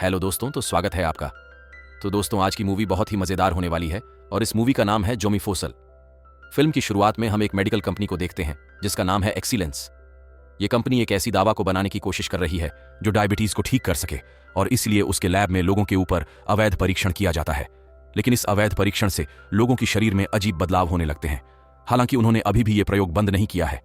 Hello दोस्तों, तो स्वागत है आपका। तो दोस्तों, आज की मूवी बहुत ही मज़ेदार होने वाली है और इस मूवी का नाम है जोमीफोसल। फिल्म की शुरुआत में हम एक मेडिकल कंपनी को देखते हैं जिसका नाम है एक्सीलेंस। ये कंपनी एक ऐसी दवा को बनाने की कोशिश कर रही है जो डायबिटीज़ को ठीक कर सके, और इसलिए उसके लैब में लोगों के ऊपर अवैध परीक्षण किया जाता है। लेकिन इस अवैध परीक्षण से लोगों की शरीर में अजीब बदलाव होने लगते हैं। हालांकि उन्होंने अभी भी ये प्रयोग बंद नहीं किया है।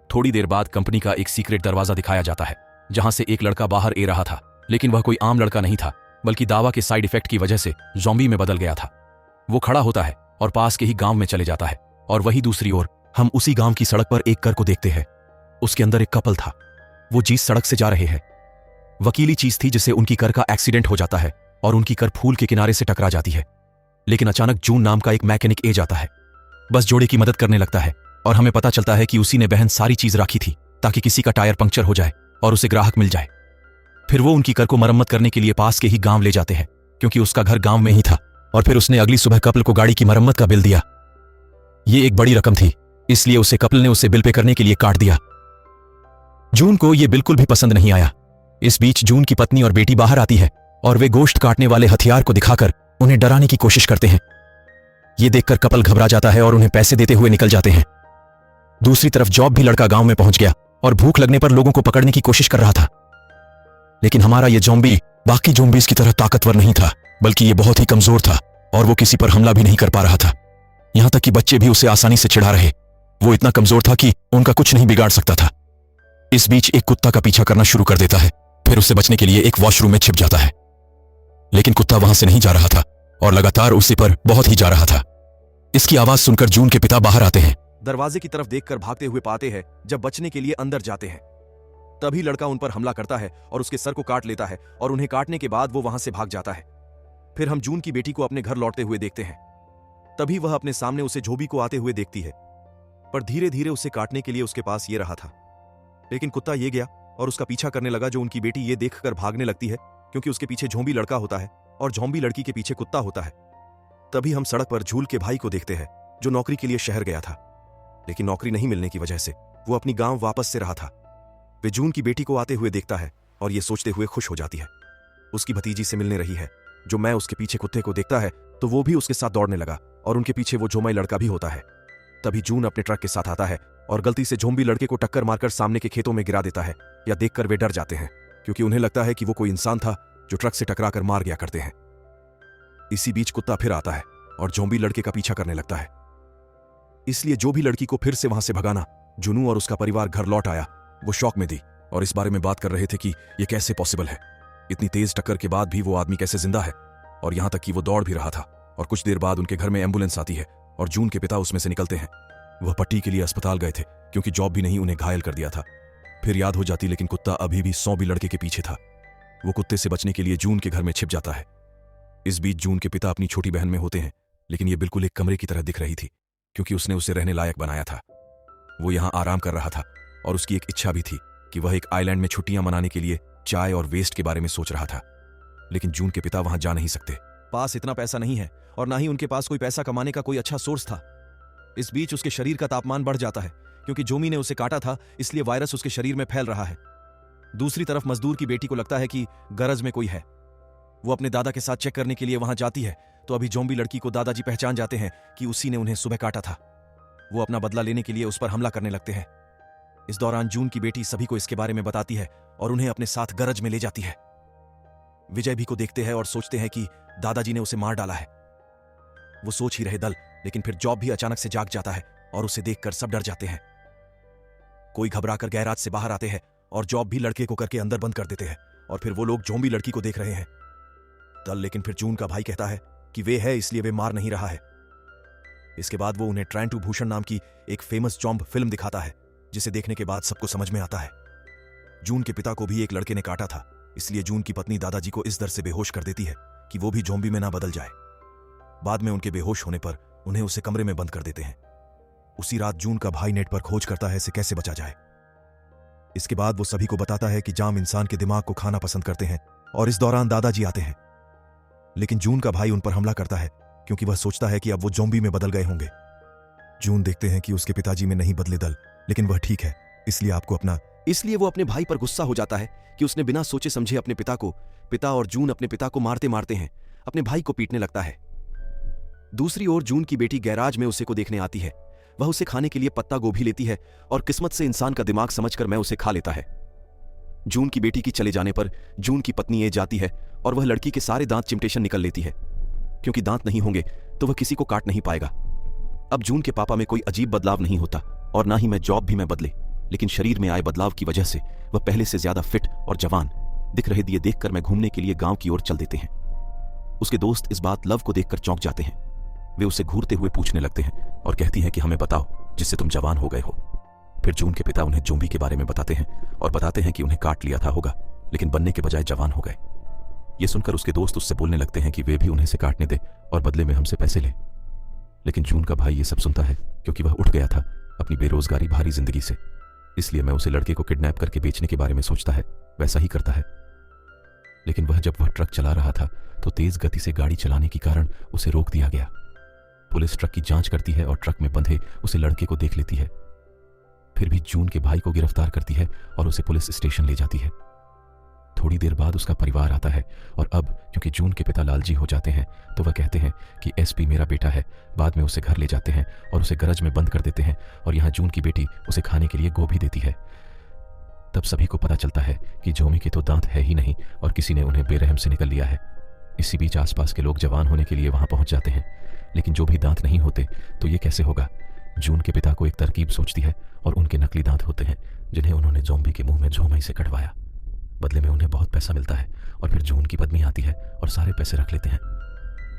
थोड़ी देर बाद कंपनी का एक सीक्रेट दरवाजा दिखाया जाता है जहां से एक लड़का बाहर आ रहा था, लेकिन वह कोई आम लड़का नहीं था, बल्कि दावा के साइड इफेक्ट की वजह से ज़ॉम्बी में बदल गया था। वो खड़ा होता है और पास के ही गांव में चले जाता है, और वही दूसरी ओर हम उसी गांव की सड़क पर एक कर को देखते हैं। उसके अंदर एक कपल था। वो जिस सड़क से जा रहे हैं वकीली चीज थी जिससे उनकी कर का एक्सीडेंट हो जाता है और उनकी कर फूल के किनारे से टकरा जाती है। लेकिन अचानक जून नाम का एक मैकेनिक आ जाता है, बस जोड़े की मदद करने लगता है, और हमें पता चलता है कि उसी ने बहन सारी चीज रखी थी ताकि किसी का टायर पंक्चर हो जाए और उसे ग्राहक मिल जाए। फिर वो उनकी कर को मरम्मत करने के लिए पास के ही गांव ले जाते हैं, क्योंकि उसका घर गांव में ही था। और फिर उसने अगली सुबह कपल को गाड़ी की मरम्मत का बिल दिया। ये एक बड़ी रकम थी, इसलिए उसे कपल ने उसे बिल पे करने के लिए काट दिया। जून को यह बिल्कुल भी पसंद नहीं आया। इस बीच जून की पत्नी और बेटी बाहर आती है और वे गोश्त काटने वाले हथियार को दिखाकर उन्हें डराने की कोशिश करते हैं। ये देखकर कपल घबरा जाता है और उन्हें पैसे देते हुए निकल जाते हैं। दूसरी तरफ जॉब भी लड़का गांव में पहुंच गया और भूख लगने पर लोगों को पकड़ने की कोशिश कर रहा था। लेकिन हमारा यह ज़ॉम्बी बाकी ज़ॉम्बीज़ की तरह ताकतवर नहीं था, बल्कि यह बहुत ही कमजोर था और वो किसी पर हमला भी नहीं कर पा रहा था। यहां तक कि बच्चे भी उसे आसानी से चिढ़ा रहे। वो इतना कमजोर था कि उनका कुछ नहीं बिगाड़ सकता था। इस बीच एक कुत्ता का पीछा करना शुरू कर देता है, फिर उससे बचने के लिए एक वॉशरूम में छिप जाता है। लेकिन कुत्ता वहां से नहीं जा रहा था और लगातार उसी पर बहुत ही जा रहा था। इसकी आवाज सुनकर जून के पिता बाहर आते हैं। दरवाजे की तरफ देखकर भागते हुए पाते हैं जब बचने के लिए अंदर जाते हैं। तभी लड़का उन पर हमला करता है और उसके सर को काट लेता है, और उन्हें काटने के बाद वो वहां से भाग जाता है। फिर हम जून की बेटी को अपने घर लौटते हुए देखते हैं। तभी वह अपने सामने उसे झोबी को आते हुए देखती है, पर धीरे धीरे उसे काटने के लिए उसके पास ये रहा था। लेकिन कुत्ता ये गया और उसका पीछा करने लगा, जो उनकी बेटी ये देखकर भागने लगती है, क्योंकि उसके पीछे झोंबी लड़का होता है और झोंबी लड़की के पीछे कुत्ता होता है। तभी हम सड़क पर झूल के भाई को देखते हैं, जो नौकरी के लिए शहर गया था, लेकिन नौकरी नहीं मिलने की वजह से वो अपनी गांव वापस से रहा था। वे जून की बेटी को आते हुए देखता है और ये सोचते हुए खुश हो जाती है, उसकी भतीजी से मिलने रही है। जो मैं उसके पीछे कुत्ते को देखता है तो वो भी उसके साथ दौड़ने लगा, और उनके पीछे वो झोंबी लड़का भी होता है। तभी जून अपने ट्रक के साथ आता है और गलती से झोंबी लड़के को टक्कर मारकर सामने के खेतों में गिरा देता है। या देखकर वे डर जाते हैं, क्योंकि उन्हें लगता है कि वो कोई इंसान था जो ट्रक से टकराकर मार गया करते हैं। इसी बीच कुत्ता फिर आता है और झोंबी लड़के का पीछा करने लगता है। इसलिए जो भी लड़की को फिर से वहां से भगाना जुनू और उसका परिवार घर लौट आया, वो शौक में थी और इस बारे में बात कर रहे थे कि यह कैसे पॉसिबल है। इतनी तेज टक्कर के बाद भी वो आदमी कैसे जिंदा है, और यहां तक कि वो दौड़ भी रहा था। और कुछ देर बाद उनके घर में एम्बुलेंस आती है और जून के पिता उसमें से निकलते हैं। वह पट्टी के लिए अस्पताल गए थे, क्योंकि जॉब भी नहीं उन्हें घायल कर दिया था। फिर याद हो जाती, लेकिन कुत्ता अभी भी ज़ॉम्बी लड़के के पीछे था। वो कुत्ते से बचने के लिए जून के घर में छिप जाता है। इस बीच जून के पिता अपनी छोटी बहन में होते हैं, लेकिन ये बिल्कुल एक कमरे की तरह दिख रही थी, क्योंकि उसने उसे रहने लायक बनाया था। वो यहां आराम कर रहा था और उसकी एक इच्छा भी थी कि वह एक आइलैंड में छुट्टियां मनाने के लिए चाय और वेस्ट के बारे में सोच रहा था। लेकिन जून के पिता वहां जा नहीं सकते। पास इतना पैसा नहीं है और ना ही उनके पास कोई पैसा कमाने का कोई अच्छा सोर्स था। इस बीच उसके शरीर का तापमान बढ़ जाता है, क्योंकि जोमी ने उसे काटा था, इसलिए वायरस उसके शरीर में फैल रहा है। दूसरी तरफ मजदूर की बेटी को लगता है कि गरज में कोई है। वो अपने दादा के साथ चेक करने के लिए वहां जाती है, तो अभी ज़ॉम्बी लड़की को दादाजी पहचान जाते हैं कि उसी ने उन्हें सुबह काटा था। वो अपना बदला लेने के लिए उस पर हमला करने लगते हैं। इस दौरान जून की बेटी सभी को इसके बारे में बताती है और उन्हें अपने साथ गरज में ले जाती है। विजय भी को देखते हैं और सोचते हैं कि दादाजी ने उसे मार डाला है। वो सोच ही रहे दल, लेकिन फिर जॉब भी अचानक से जाग जाता है और उसे देखकर सब डर जाते हैं। कोई घबराकर गैराज से बाहर आते हैं और जॉब भी लड़के को करके अंदर बंद कर देते हैं, और फिर वो लोग ज़ॉम्बी लड़की को देख रहे हैं दल। लेकिन फिर जून का भाई कहता है कि वे है, इसलिए वे मार नहीं रहा है। इसके बाद वो उन्हें ट्रेन टू भूषण नाम की एक फेमस जॉम्ब फिल्म दिखाता है, जिसे देखने के बाद सबको समझ में आता है जून के पिता को भी एक लड़के ने काटा था। इसलिए जून की पत्नी दादाजी को इस डर से बेहोश कर देती है कि वो भी ज़ॉम्बी में ना बदल जाए। बाद में उनके बेहोश होने पर उन्हें उसे कमरे में बंद कर देते हैं। उसी रात जून का भाई नेट पर खोज करता है इसे कैसे बचा जाए। इसके बाद वो सभी को बताता है कि जाम इंसान के दिमाग को खाना पसंद करते हैं, और इस दौरान दादाजी आते हैं। लेकिन जून का भाई उन पर हमला करता है, क्योंकि वह सोचता है कि अब वो ज़ॉम्बी में बदल गए होंगे। जून देखते हैं कि उसके पिताजी में नहीं बदले दल, लेकिन वह ठीक है, इसलिए वो अपने भाई पर गुस्सा हो जाता है कि उसने बिना सोचे समझे अपने पिता को पिता और जून अपने पिता को मारते मारते हैं अपने भाई को पीटने लगता है। दूसरी ओर जून की बेटी गैराज में उसे को देखने आती है। वह उसे खाने के लिए पत्ता गोभी लेती है और किस्मत से इंसान का दिमाग समझकर मैं उसे खा लेता है। जून की बेटी की चले जाने पर जून की पत्नी ए जाती है और वह लड़की के सारे दांत चिमटेशन निकल लेती है, क्योंकि दांत नहीं होंगे तो वह किसी को काट नहीं पाएगा। अब जून के पापा में कोई अजीब बदलाव नहीं होता और ना ही मैं जॉब भी मैं बदले, लेकिन शरीर में आए बदलाव की वजह से वह पहले से ज्यादा फिट और जवान दिख रहे। दिए देखकर मैं घूमने के लिए गांव की ओर चल देते हैं। उसके दोस्त इस बात लव को देखकर चौंक जाते हैं। वे उसे घूरते हुए पूछने लगते हैं और कहती हैं कि हमें बताओ जिससे तुम जवान हो गए हो। फिर जून के पिता उन्हें ज़ोंबी के बारे में बताते हैं और बताते हैं कि उन्हें काट लिया था होगा, लेकिन बनने के बजाय जवान हो गए। ये सुनकर उसके दोस्त उससे बोलने लगते हैं कि वे भी उन्हें से काटने दे और बदले में हमसे पैसे ले। लेकिन जून का भाई ये सब सुनता है क्योंकि वह उठ गया था अपनी बेरोजगारी भारी जिंदगी से, इसलिए मैं उसे लड़के को किडनैप करके बेचने के बारे में सोचता है वैसा ही करता है। लेकिन जब वह ट्रक चला रहा था तो तेज गति से गाड़ी चलाने के कारण उसे रोक दिया गया। पुलिस ट्रक की जांच करती है और ट्रक में बंधे उसे लड़के को देख लेती है। फिर भी जून के भाई को गिरफ्तार करती है और उसे पुलिस स्टेशन ले जाती है। थोड़ी देर बाद उसका परिवार आता है और अब क्योंकि जून के पिता लालजी हो जाते हैं तो वह कहते हैं कि एसपी मेरा बेटा है। बाद में उसे घर ले जाते हैं और उसे गरज में बंद कर देते हैं और यहाँ जून की बेटी उसे खाने के लिए गोभी देती है। तब सभी को पता चलता है कि जोमी के तो दांत है ही नहीं और किसी ने उन्हें बेरहम से निकल लिया है। इसी बीच आसपास के लोग जवान होने के लिए वहां पहुंच जाते हैं, लेकिन जो भी दांत नहीं होते तो ये कैसे होगा। जून के पिता को एक तरकीब सोचती है और उनके नकली दांत होते हैं जिन्हें उन्होंने ज़ॉम्बी के मुंह में झोंमई से कटवाया। बदले में उन्हें बहुत पैसा मिलता है और फिर जून की पत्नी आती है और सारे पैसे रख लेते हैं।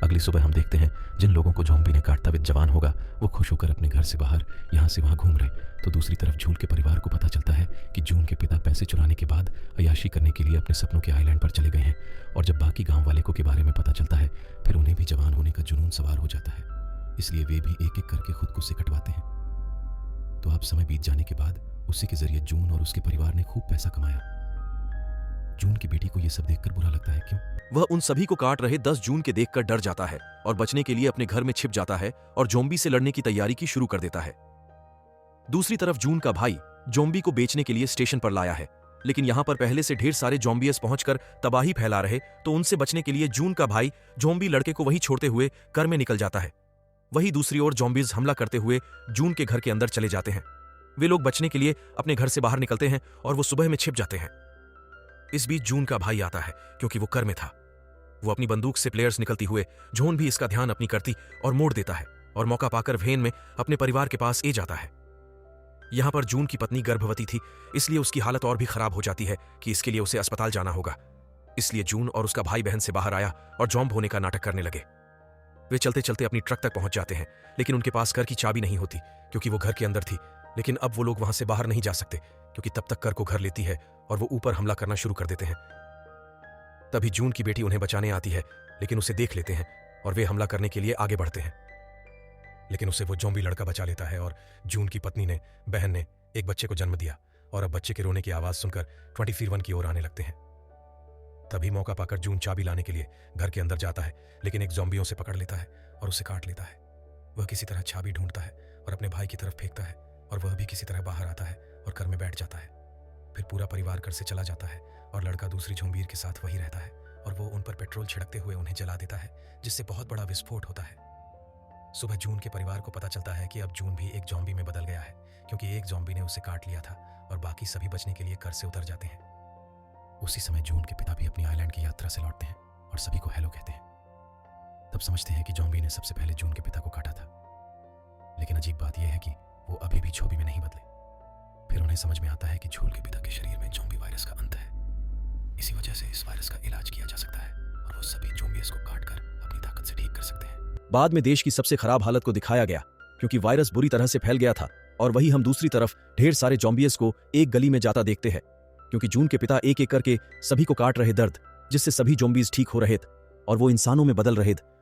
अगली सुबह हम देखते हैं जिन लोगों को ज़ॉम्बी ने काटता हुआ जवान होगा वो खुश होकर अपने घर से बाहर यहाँ से वहाँ घूम रहे। तो दूसरी तरफ जून के परिवार को पता चलता है कि जून के पिता पैसे चुराने के बाद अय्याशी करने के लिए अपने सपनों के आइलैंड पर चले गए हैं। और जब बाकी गाँव वाले को के बारे में पता चलता है फिर उन्हें भी जवान होने का जुनून सवार हो जाता है, इसलिए वे भी एक एक करके खुद को से कटवाते हैं। तो अब समय बीत जाने के बाद उसी के जरिए जून और उसके परिवार ने खूब पैसा कमाया। जून की बेटी को यह सब देखकर बुरा लगता है। क्यों? वह उन सभी को काट रहे 10 जून के देखकर डर जाता है और बचने के लिए अपने घर में छिप जाता है और ज़ॉम्बी से लड़ने की तैयारी की शुरू कर देता है। दूसरी तरफ जून का भाई ज़ॉम्बी को बेचने के लिए स्टेशन पर लाया है, लेकिन यहां पर पहले से ढेर सारे ज़ॉम्बियस पहुंचकर तबाही फैला रहे, तो उनसे बचने के लिए जून का भाई ज़ॉम्बी लड़के को वहीं छोड़ते हुए घर में निकल जाता है। वहीं दूसरी ओर ज़ॉम्बीज हमला करते हुए जून के घर के अंदर चले जाते हैं। वे लोग बचने के लिए अपने घर से बाहर निकलते हैं और वो सुबह में छिप जाते हैं। इस बीच जून का भाई आता है क्योंकि वो घर में था। वो अपनी बंदूक से प्लेयर्स निकलती हुए जॉन भी इसका ध्यान अपनी करती और मोड़ देता है और मौका पाकर वेन में अपने परिवार के पास जाता है। यहां पर जून की पत्नी गर्भवती थी, इसलिए उसकी हालत और भी खराब हो जाती है कि इसके लिए उसे अस्पताल जाना होगा। इसलिए जून और उसका भाई बहन से बाहर आया और जॉम्ब होने का नाटक करने लगे। वे चलते चलते अपनी ट्रक तक पहुंच जाते हैं, लेकिन उनके पास घर की चाबी नहीं होती क्योंकि वो घर के अंदर थी। लेकिन अब वो लोग वहां से बाहर नहीं जा सकते क्योंकि तब तक कर को घर लेती है और वो ऊपर हमला करना शुरू कर देते हैं। तभी जून की बेटी उन्हें बचाने आती है, लेकिन उसे देख लेते हैं और वे हमला करने के लिए आगे बढ़ते हैं। लेकिन उसे वो ज़ॉम्बी लड़का बचा लेता है और जून की पत्नी ने, बहन ने एक बच्चे को जन्म दिया और अब बच्चे के रोने की आवाज सुनकर 24/1 की ओर आने लगते हैं। तभी मौका पाकर जून चाबी लाने के लिए घर के अंदर जाता है, लेकिन एक ज़ॉम्बियों से पकड़ लेता है और उसे काट लेता है। वह किसी तरह चाबी ढूंढता है और अपने भाई की तरफ फेंकता है और वह भी किसी तरह बाहर आता है और घर में बैठ जाता है। फिर पूरा परिवार घर से चला जाता है और लड़का दूसरी ज़ॉम्बीर के साथ वही रहता है और वो उन पर पेट्रोल छिड़कते हुए उन्हें जला देता है, जिससे बहुत बड़ा विस्फोट होता है। सुबह जून के परिवार को पता चलता है कि अब जून भी एक ज़ॉम्बी में बदल गया है, क्योंकि एक ज़ॉम्बी ने उसे काट लिया था और बाकी सभी बचने के लिए घर से उतर जाते हैं। उसी समय जून के पिता भी अपनी आइलैंड की यात्रा से लौटते हैं और सभी को हेलो कहते हैं। तब समझते हैं कि ज़ॉम्बी ने सबसे पहले जून के पिता को काटा था। लेकिन अजीब बात यह है कि वो अभी भी ज़ॉम्बी में नहीं बदले। फिर उन्हें समझ में आता है कि जून के पिता के शरीर में ज़ॉम्बी वायरस का अंत है। इसी वजह से इस वायरस का इलाज किया जा सकता है और वो सभी ज़ॉम्बीज़ को काटकर अपनी ताकत से ठीक कर सकते हैं। बाद में देश की सबसे खराब हालत को दिखाया गया क्योंकि वायरस बुरी तरह से फैल गया था, और वही हम दूसरी तरफ ढेर सारे ज़ॉम्बीज़ को एक गली में जाता देखते हैं, क्योंकि जून के पिता एक एक करके सभी को काट रहे दर्द, जिससे सभी ज़ॉम्बीज़ ठीक हो रहे थे और वो इंसानों में बदल रहे थे।